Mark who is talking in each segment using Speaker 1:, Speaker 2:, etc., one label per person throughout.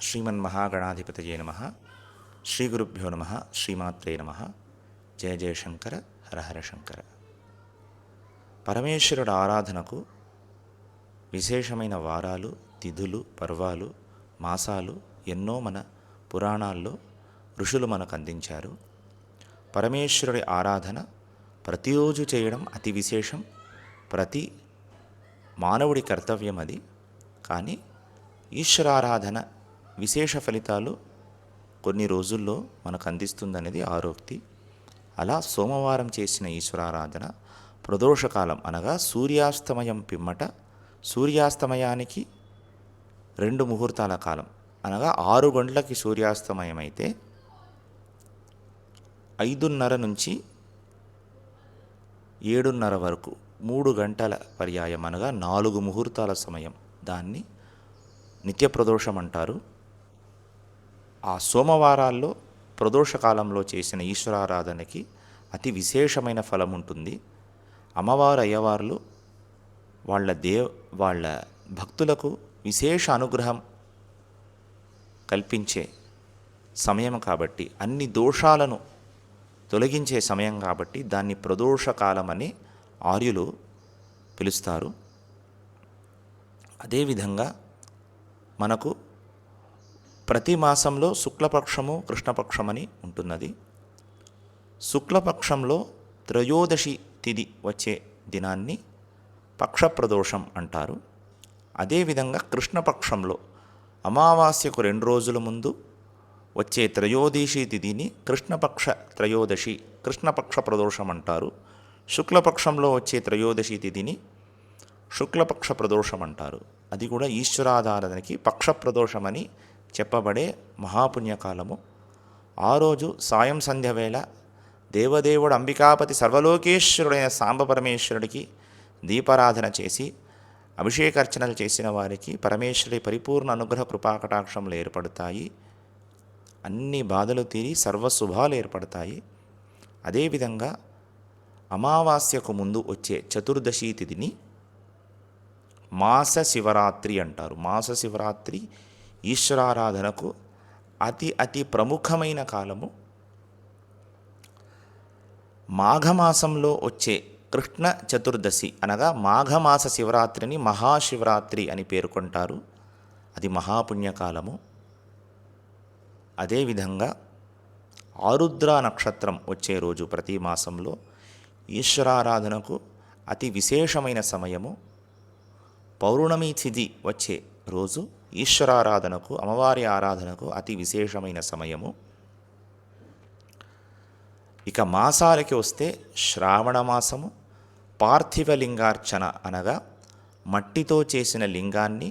Speaker 1: శ్రీమన్మహాగణాధిపతయే నమః. శ్రీ గురుభ్యో నమః. శ్రీమాత్రే నమః. జయ జయశంకర, హర హర శంకర. పరమేశ్వరుడు ఆరాధనకు విశేషమైన వారాలు, తిథులు, పర్వాలు, మాసాలు ఎన్నో మన పురాణాల్లో ఋషులు మనకు అందించారు. పరమేశ్వరుడి ఆరాధన ప్రతిరోజు చేయడం అతి విశేషం. ప్రతి మానవుడి కర్తవ్యం అది. కానీ ఈశ్వరారాధన విశేష ఫలితాలు కొన్ని రోజుల్లో మనకు అందిస్తుందనేది ఆరోక్తి. అలా సోమవారం చేసిన ఈశ్వరారాధన ప్రదోషకాలం అనగా సూర్యాస్తమయం పిమ్మట, సూర్యాస్తమయానికి 2 ముహూర్తాల కాలం అనగా 6 గంటలకి సూర్యాస్తమయం అయితే 5:30 నుంచి 7:30 వరకు 3 గంటల పర్యాయం అనగా 4 ముహూర్తాల సమయం, దాన్ని నిత్య ప్రదోషం అంటారు. ఆ సోమవారాల్లో ప్రదోషకాలంలో చేసిన ఈశ్వరారాధనకి అతి విశేషమైన ఫలం ఉంటుంది. అమ్మవారు అయ్యవార్లు వాళ్ళ భక్తులకు విశేష అనుగ్రహం కల్పించే సమయం కాబట్టి, అన్ని దోషాలను తొలగించే సమయం కాబట్టి దాన్ని ప్రదోషకాలం అని ఆర్యులు పిలుస్తారు. అదేవిధంగా మనకు ప్రతి మాసంలో శుక్లపక్షము, కృష్ణపక్షమని ఉంటున్నది. శుక్లపక్షంలో త్రయోదశి తిథి వచ్చే దినాన్ని పక్షప్రదోషం అంటారు. అదేవిధంగా కృష్ణపక్షంలో అమావాస్యకు 2 రోజుల ముందు వచ్చే త్రయోదశి తిథిని కృష్ణపక్ష త్రయోదశి, కృష్ణపక్ష ప్రదోషం అంటారు. శుక్లపక్షంలో వచ్చే త్రయోదశి తిథిని శుక్లపక్ష ప్రదోషం అంటారు. అది కూడా ఈశ్వరారాధనకి పక్షప్రదోషమని చెప్పబడే మహాపుణ్యకాలము. ఆ రోజు సాయం సంధ్య వేళ దేవదేవుడు అంబికాపతి సర్వలోకేశ్వరుడైన సాంబ పరమేశ్వరుడికి దీపారాధన చేసి అభిషేకార్చనలు చేసిన వారికి పరమేశ్వరుడి పరిపూర్ణ అనుగ్రహ కృపాకటాక్షములు ఏర్పడతాయి. అన్ని బాధలు తీరి సర్వశుభాలు ఏర్పడతాయి. అదేవిధంగా అమావాస్యకు ముందు వచ్చే చతుర్దశి తిథిని మాస శివరాత్రి అంటారు. మాస శివరాత్రి ఈశ్వరారాధనకు అతి ప్రముఖమైన కాలము. మాఘమాసంలో వచ్చే కృష్ణ చతుర్దశి అనగా మాఘమాస శివరాత్రిని మహాశివరాత్రి అని పేర్కొంటారు. అది మహాపుణ్యకాలము. అదేవిధంగా ఆరుద్ర నక్షత్రం వచ్చే రోజు ప్రతి మాసంలో ఈశ్వరారాధనకు అతి విశేషమైన సమయము. పౌర్ణమి తిథి వచ్చే రోజు ఈశ్వరారాధనకు, అమ్మవారి ఆరాధనకు అతి విశేషమైన సమయము. ఇక మాసాలకి వస్తే శ్రావణ మాసము పార్థివ లింగార్చన అనగా మట్టితో చేసిన లింగాన్ని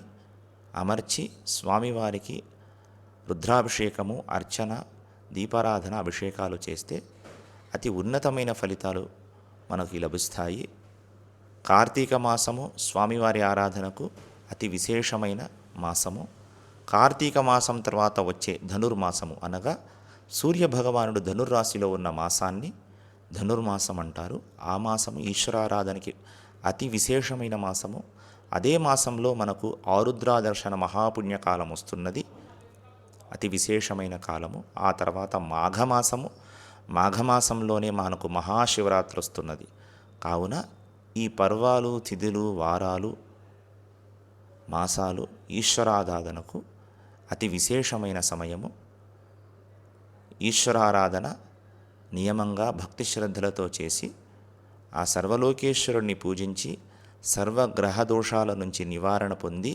Speaker 1: అమర్చి స్వామివారికి రుద్రాభిషేకము, అర్చన, దీపారాధన, అభిషేకాలు చేస్తే అతి ఉన్నతమైన ఫలితాలు మనకు లభిస్తాయి. కార్తీక మాసము స్వామివారి ఆరాధనకు అతి విశేషమైన మాసము. కార్తీక మాసం తర్వాత వచ్చే ధనుర్మాసము అనగా సూర్యభగవానుడు ధనుర్రాశిలో ఉన్న మాసాన్ని ధనుర్మాసం అంటారు. ఆ మాసము ఈశ్వరారాధనకి అతి విశేషమైన మాసము. అదే మాసంలో మనకు ఆరుద్రా దర్శన మహాపుణ్యకాలం వస్తున్నది, అతి విశేషమైన కాలము. ఆ తర్వాత మాఘమాసము, మాఘమాసంలోనే మనకు మహాశివరాత్రి వస్తున్నది. కావున ఈ పర్వాలు, తిథులు, వారాలు, మాసాలు ఈశ్వరారాధనకు అతి విశేషమైన సమయము. ఈశ్వరారాధన నియమంగా భక్తి శ్రద్ధలతో చేసి ఆ సర్వలోకేశ్వరుణ్ణి పూజించి సర్వగ్రహ దోషాల నుంచి నివారణ పొంది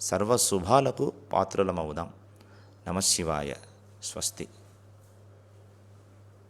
Speaker 1: సర్వశుభాలకు పాత్రులమవుదాం. నమఃశివాయ. స్వస్తి.